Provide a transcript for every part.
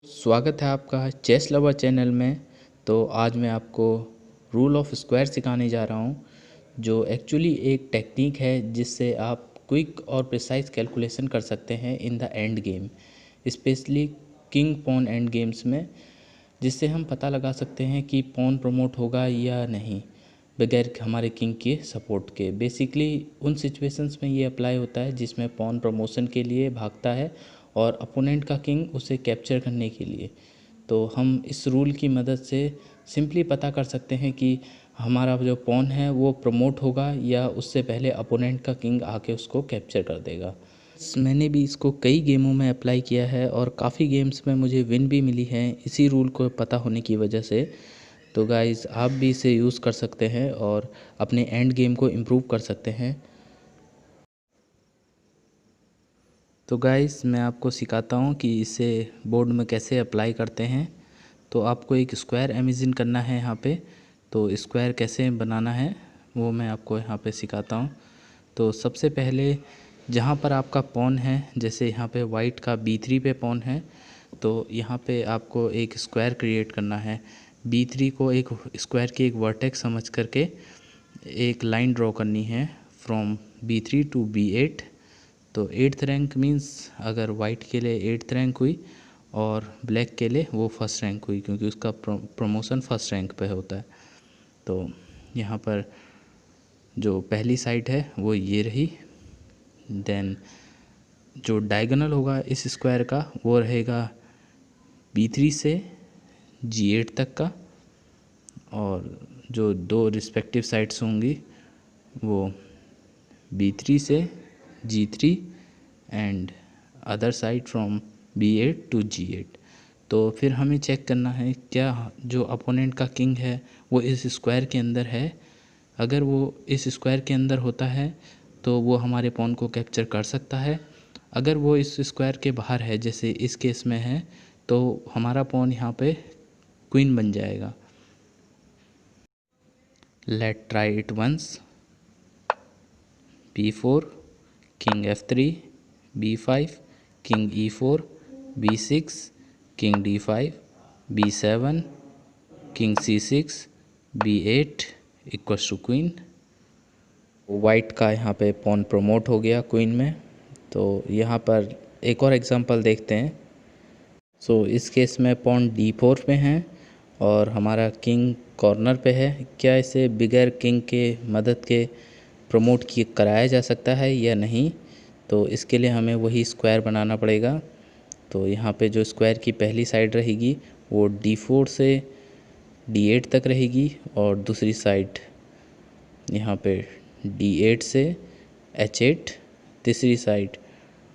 स्वागत है आपका चेस लवर चैनल में। तो आज मैं आपको रूल ऑफ स्क्वायर सिखाने जा रहा हूँ, जो एक्चुअली एक टेक्निक है जिससे आप क्विक और प्रिसाइज कैलकुलेशन कर सकते हैं in the end game, specially king pawn end games में, जिससे हम पता लगा सकते हैं कि पॉन प्रमोट होगा या नहीं बगैर हमारे किंग के सपोर्ट के। बेसिकली उन सिचुएशंस में ये अप्लाई होता है जिसमें पॉन प्रमोशन के लिए भागता है और अपोनेंट का किंग उसे कैप्चर करने के लिए। तो हम इस रूल की मदद से सिंपली पता कर सकते हैं कि हमारा जो पॉन है वो प्रमोट होगा या उससे पहले अपोनेंट का किंग आके उसको कैप्चर कर देगा। मैंने भी इसको कई गेमों में अप्लाई किया है और काफ़ी गेम्स में मुझे विन भी मिली है इसी रूल को पता होने की वजह से। तो गाइज़ आप भी इसे यूज़ कर सकते हैं और अपने एंड गेम को इम्प्रूव कर सकते हैं। तो गाइस मैं आपको सिखाता हूँ कि इसे बोर्ड में कैसे अप्लाई करते हैं। तो आपको एक स्क्वायर इमेजिन करना है यहाँ पे। तो स्क्वायर कैसे बनाना है वो मैं आपको यहाँ पे सिखाता हूँ। तो सबसे पहले जहाँ पर आपका पॉन है, जैसे यहाँ पे वाइट का B3 पे पॉन है, तो यहाँ पे आपको एक स्क्वायर क्रिएट करना है। B3 को एक स्क्वायर की एक वर्टेक्स समझ करके एक लाइन ड्रॉ करनी है फ्रॉम B3 टू B8। तो 8th रैंक मीन्स अगर वाइट के लिए 8th रैंक हुई और ब्लैक के लिए वो फर्स्ट रैंक हुई, क्योंकि उसका प्रमोशन फर्स्ट रैंक पे होता है। तो यहाँ पर जो पहली साइड है वो ये रही। देन जो डायगोनल होगा इस स्क्वायर का वो रहेगा B3 से G8 तक का, और जो दो रिस्पेक्टिव साइड्स होंगी वो B3 से G3 and other side from B8 to G8। तो फिर हमें चेक करना है क्या जो अपोनेंट का किंग है वो इस स्क्वायर के अंदर है। अगर वो इस स्क्वायर के अंदर होता है तो वो हमारे पॉन को कैप्चर कर सकता है। अगर वो इस स्क्वायर के बाहर है, जैसे इस केस में है, तो हमारा पॉन यहाँ पे क्वीन बन जाएगा। Let try it once. B4, King F3, B5, King E4, B6, King D5, B7, King C6, B8 equals to queen. White का यहाँ पे पॉन प्रमोट हो गया क्वीन में। तो यहाँ पर एक और एग्जांपल देखते हैं। सो इस केस में पॉन D4 पे हैं और हमारा किंग कॉर्नर पे है। क्या इसे बिगर किंग के मदद के प्रमोट की कराया जा सकता है या नहीं? तो इसके लिए हमें वही स्क्वायर बनाना पड़ेगा। तो यहाँ पे जो स्क्वायर की पहली साइड रहेगी वो D4 से D8 तक रहेगी, और दूसरी साइड यहाँ पे D8 से H8, तीसरी साइड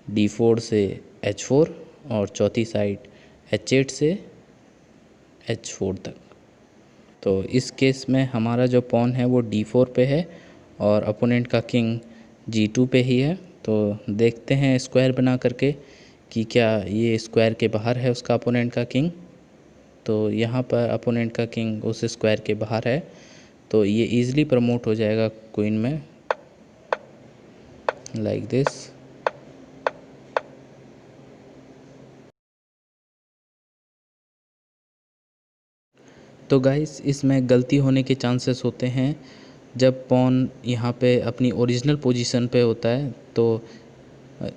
D4 से H4 और चौथी साइड H8 से H4 तक। तो इस केस में हमारा जो पॉन है वो D4 पे है और अपोनेंट का किंग G2 पे ही है। तो देखते हैं स्क्वायर बना करके कि क्या ये स्क्वायर के बाहर है उसका अपोनेंट का किंग। तो यहाँ पर अपोनेंट का किंग उस स्क्वायर के बाहर है, तो ये इजीली प्रमोट हो जाएगा क्वीन में, लाइक दिस। तो गाइस इसमें गलती होने के चांसेस होते हैं जब पॉन यहाँ पे अपनी ओरिजिनल पोजीशन पे होता है। तो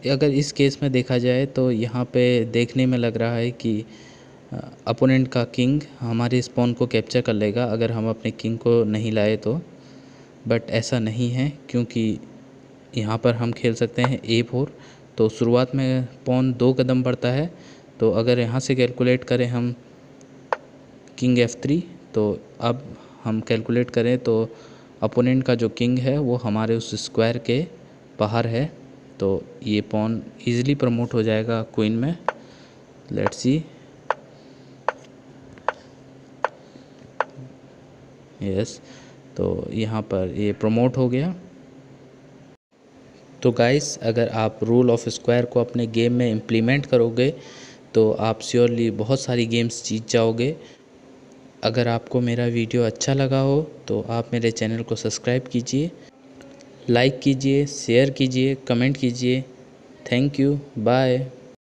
अगर इस केस में देखा जाए तो यहाँ पे देखने में लग रहा है कि अपोनेंट का किंग हमारे इस पॉन को कैप्चर कर लेगा अगर हम अपने किंग को नहीं लाए तो। बट ऐसा नहीं है, क्योंकि यहाँ पर हम खेल सकते हैं A4। तो शुरुआत में पॉन 2 कदम बढ़ता है। तो अगर यहाँ से कैलकुलेट करें हम किंग F3, तो अब हम कैलकुलेट करें तो अपोनेंट का जो किंग है वो हमारे उस स्क्वायर के बाहर है। तो ये पॉन इजीली प्रमोट हो जाएगा क्वीन में। Let's see. यस, तो यहाँ पर ये प्रमोट हो गया। तो गाइस अगर आप रूल ऑफ स्क्वायर को अपने गेम में इम्प्लीमेंट करोगे तो आप श्योरली बहुत सारी गेम्स जीत जाओगे। अगर आपको मेरा वीडियो अच्छा लगा हो तो आप मेरे चैनल को सब्सक्राइब कीजिए, लाइक कीजिए, शेयर कीजिए, कमेंट कीजिए। Thank you, bye.